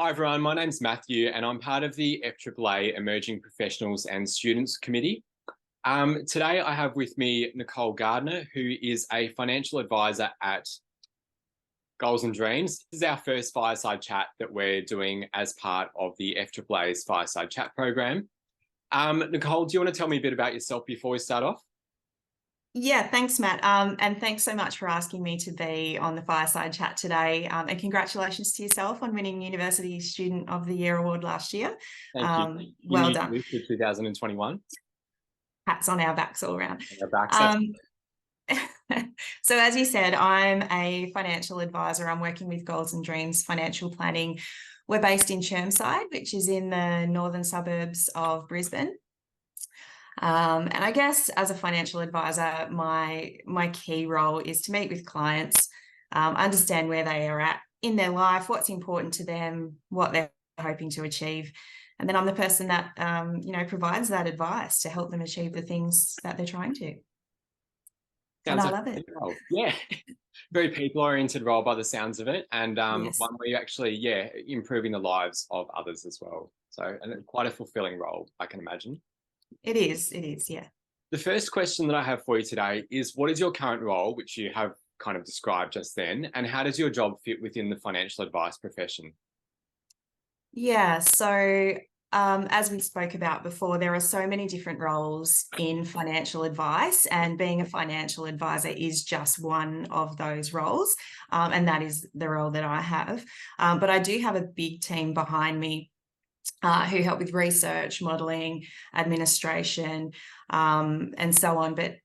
Hi everyone, my name's Matthew and I'm part of the FAAA Emerging Professionals and Students Committee. Today I have with me Nicole Gardner, who is a financial advisor at Goals and Dreams. This is our first fireside chat that we're doing as part of the FAAA's Fireside Chat program. Nicole, do you want to tell me a bit about yourself before we start off? Yeah, thanks, Matt. And thanks so much for asking me to be on the Fireside Chat today. And congratulations to yourself on winning University Student of the Year award last year. Thank you. Well done. For 2021. Pats on our backs all around. Our backs, So as you said, I'm a financial advisor. I'm working with Goals and Dreams Financial Planning. We're based in Chermside, which is in the northern suburbs of Brisbane. And I guess as a financial advisor, my key role is to meet with clients, understand where they are at in their life, what's important to them, what they're hoping to achieve. And then I'm the person that, provides that advice to help them achieve the things that they're trying to. And I love it. Role. Yeah, very people-oriented role by the sounds of it. And Yes. one where you're actually, improving the lives of others as well. So, and quite a fulfilling role, I can imagine. It is, yeah. The first question that I have for you today is, what is your current role, which you have kind of described just then, and how does your job fit within the financial advice profession? Yeah, so as we spoke about before, there are so many different roles in financial advice, and being a financial advisor is just one of those roles, and that is the role that I have. But I do have a big team behind me who help with research, modelling, administration, and so on. But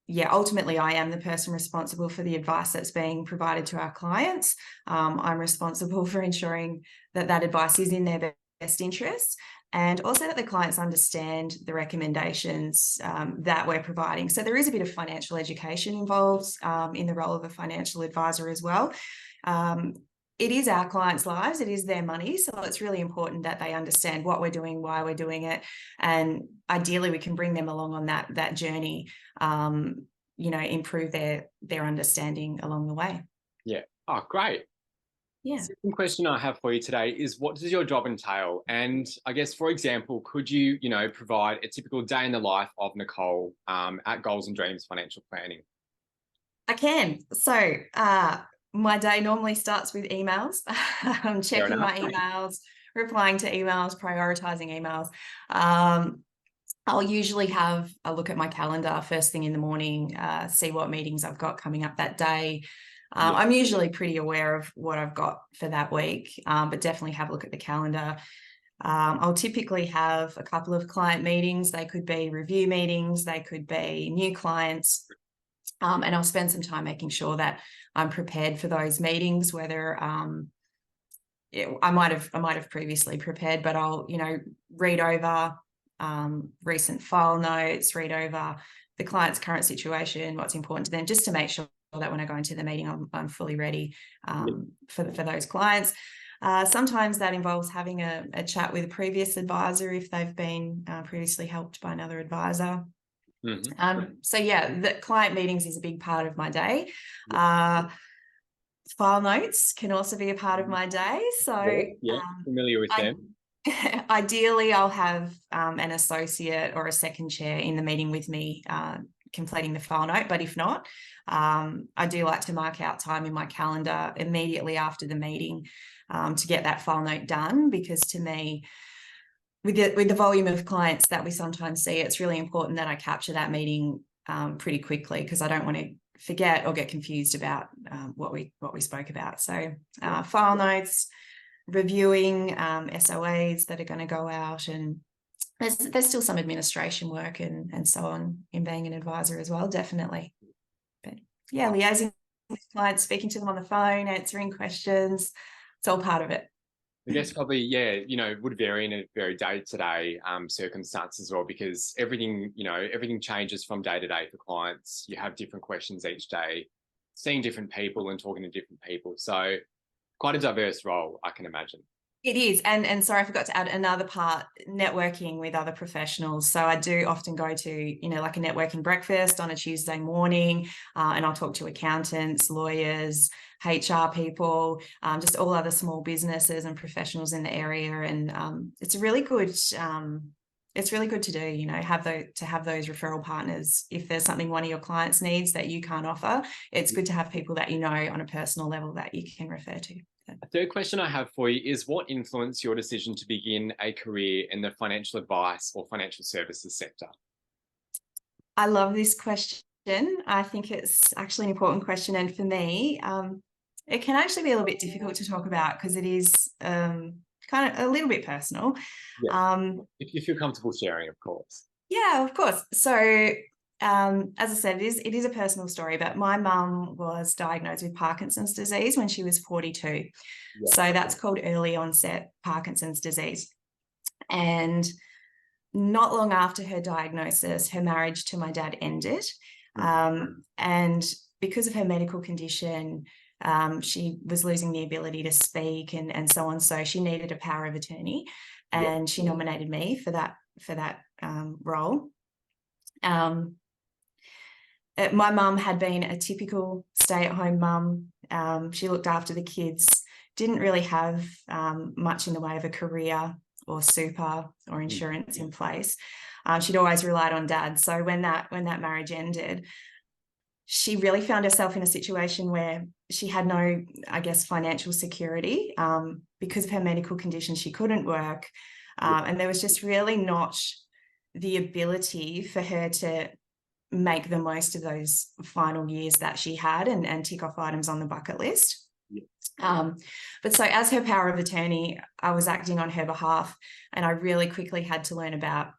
yeah, ultimately, I am the person responsible for the advice that's being provided to our clients. I'm responsible for ensuring that that advice is in their best interest, and also that the clients understand the recommendations that we're providing. So there is a bit of financial education involved in the role of a financial advisor as well. It is our clients' lives, it is their money. So it's really important that they understand what we're doing, why we're doing it. And ideally we can bring them along on that journey, improve their understanding along the way. Yeah. Oh, great. Yeah. Second question I have for you today is, what does your job entail? And I guess, for example, could you, provide a typical day in the life of Nicole at Goals and Dreams Financial Planning? I can. So my day normally starts with emails. I'm checking my emails, replying to emails, prioritizing emails. I'll usually have a look at my calendar first thing in the morning, see what meetings I've got coming up that day. I'm usually pretty aware of what I've got for that week, but definitely have a look at the calendar. I'll typically have a couple of client meetings. They could be review meetings, they could be new clients. And I'll spend some time making sure that I'm prepared for those meetings, whether I might have previously prepared, but I'll, read over recent file notes, read over the client's current situation, what's important to them, just to make sure that when I go into the meeting, I'm fully ready for those clients. Sometimes that involves having a chat with a previous advisor if they've been previously helped by another advisor. Mm-hmm. So yeah, the client meetings is a big part of my day. File notes can also be a part of my day. So familiar with them. Ideally, I'll have an associate or a second chair in the meeting with me completing the file note. But if not, I do like to mark out time in my calendar immediately after the meeting to get that file note done, because to me, with the volume of clients that we sometimes see, it's really important that I capture that meeting pretty quickly, because I don't want to forget or get confused about what we spoke about. So file notes, reviewing SOAs that are going to go out, and there's still some administration work and so on in being an advisor as well, definitely. But yeah, liaising with clients, speaking to them on the phone, answering questions, it's all part of it. I guess probably, would vary in a very day-to-day circumstance as well, because everything changes from day to day for clients. You have different questions each day, seeing different people and talking to different people. So quite a diverse role, I can imagine. It is. And sorry, I forgot to add another part, networking with other professionals. So I do often go to, like a networking breakfast on a Tuesday morning, and I'll talk to accountants, lawyers, HR people, just all other small businesses and professionals in the area. And it's really good. It's really good to do, have those referral partners. If there's something one of your clients needs that you can't offer, it's good to have people that on a personal level that you can refer to. A third question I have for you is, what influenced your decision to begin a career in the financial advice or financial services sector? I love this question. I think it's actually an important question. And for me, it can actually be a little bit difficult to talk about because it is kind of a little bit personal. Yeah. If you feel comfortable sharing, of course. Yeah, of course. So as I said, it is a personal story, but my mum was diagnosed with Parkinson's disease when she was 42. Yeah. So that's called early onset Parkinson's disease. And not long after her diagnosis, her marriage to my dad ended. And because of her medical condition, she was losing the ability to speak and so on. So she needed a power of attorney, and she nominated me for that role. My mum had been a typical stay-at-home mum. She looked after the kids, didn't really have much in the way of a career or super or insurance in place. She'd always relied on dad. So when that marriage ended, she really found herself in a situation where she had no, I guess, financial security. Because of her medical condition, she couldn't work. And there was just really not the ability for her to make the most of those final years that she had and tick off items on the bucket list. But so as her power of attorney, I was acting on her behalf, and I really quickly had to learn about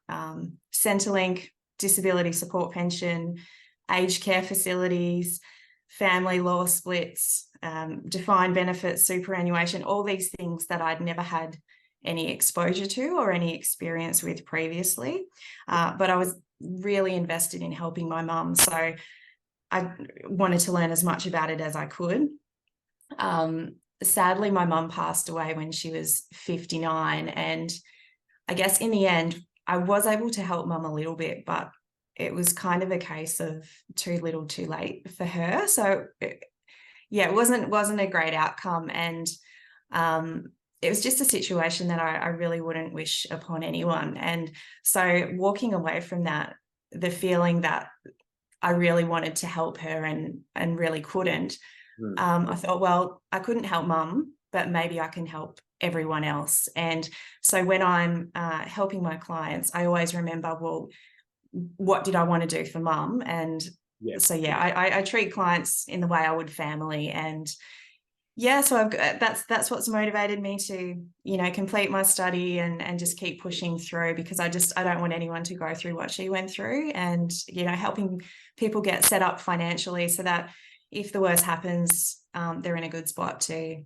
Centrelink, disability support pension, aged care facilities, family law splits, defined benefit superannuation, all these things that I'd never had any exposure to or any experience with previously. But I was really invested in helping my mum. So I wanted to learn as much about it as I could. Sadly, my mum passed away when she was 59. And I guess in the end, I was able to help mum a little bit, but it was kind of a case of too little too late for her. So it wasn't a great outcome. And it was just a situation that I really wouldn't wish upon anyone. And so walking away from that, the feeling that I really wanted to help her and really couldn't, I thought, well, I couldn't help mum, but maybe I can help everyone else. And so when I'm helping my clients, I always remember, well, what did I want to do for mum? And I treat clients in the way I would family. And so that's what's motivated me to, complete my study and just keep pushing through, because I don't want anyone to go through what she went through, and, helping people get set up financially so that if the worst happens, they're in a good spot to,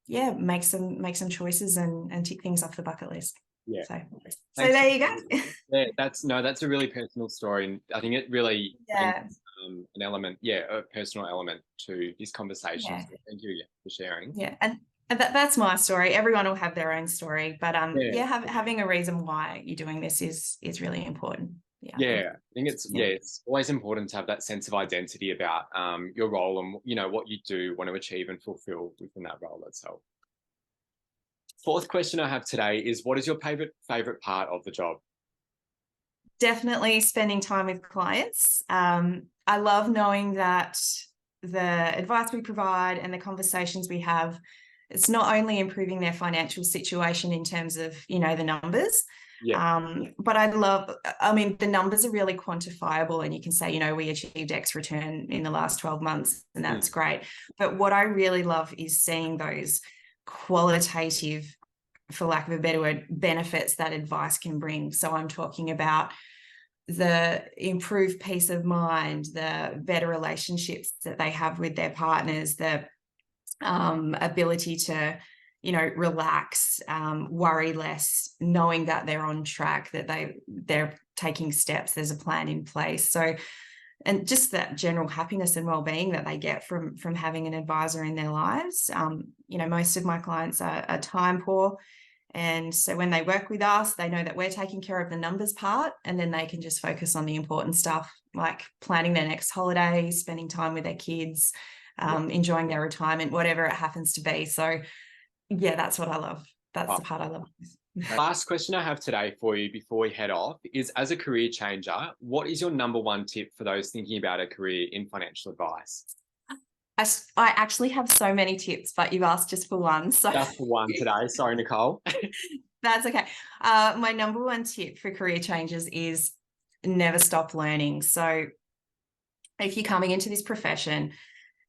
make some choices and tick things off the bucket list. Yeah. So there you go. Yeah, that's a really personal story, and I think it really brings an element, a personal element to this conversation. Yeah. So thank you for sharing. Yeah, and that's my story. Everyone will have their own story, but having a reason why you're doing this is really important. I think it's always important to have that sense of identity about your role and what you do want to achieve and fulfill within that role itself. Fourth question I have today is, what is your favorite part of the job? Definitely spending time with clients. I love knowing that the advice we provide and the conversations we have, it's not only improving their financial situation in terms of, the numbers, but the numbers are really quantifiable, and you can say, we achieved X return in the last 12 months, and that's great. But what I really love is seeing those qualitative, for lack of a better word, benefits that advice can bring. So I'm talking about the improved peace of mind, the better relationships that they have with their partners, the ability to, relax, worry less, knowing that they're on track, that they're taking steps, there's a plan in place. So and just that general happiness and well-being that they get from having an advisor in their lives. You know, most of my clients are time poor. And so when they work with us, they know that we're taking care of the numbers part, and then they can just focus on the important stuff, like planning their next holiday, spending time with their kids, enjoying their retirement, whatever it happens to be. So yeah, that's what I love. That's the part I love. Last question I have today for you before we head off is, as a career changer, what is your number one tip for those thinking about a career in financial advice? I actually have so many tips, but you've asked just for one. So just for one today. Sorry, Nicole. That's okay. My number one tip for career changers is never stop learning. So if you're coming into this profession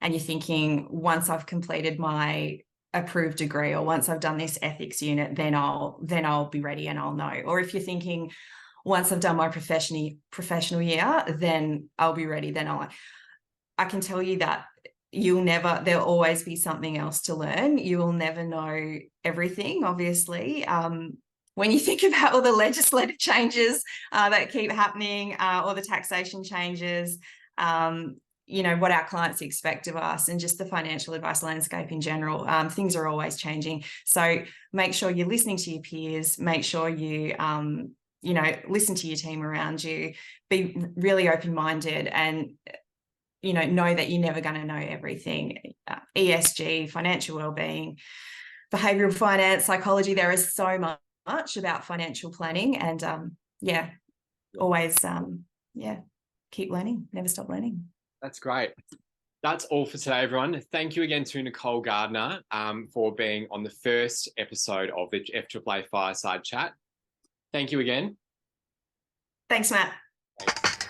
and you're thinking, once I've completed my approved degree, or once I've done this ethics unit, then I'll be ready and I'll know. Or if you're thinking, once I've done my professional year, then I'll be ready, then I can tell you that there'll always be something else to learn. You will never know everything, obviously. When you think about all the legislative changes that keep happening, or the taxation changes, you know, what our clients expect of us, and just the financial advice landscape in general, things are always changing. So make sure you're listening to your peers, make sure you, you know, listen to your team around you, be really open-minded, and know that you're never going to know everything. ESG, financial wellbeing, behavioral finance, psychology. There is so much about financial planning, and always keep learning, never stop learning. That's great. That's all for today, everyone. Thank you again to Nicole Gardner for being on the first episode of the FAAA Fireside Chat. Thank you again. Thanks, Matt. Thanks.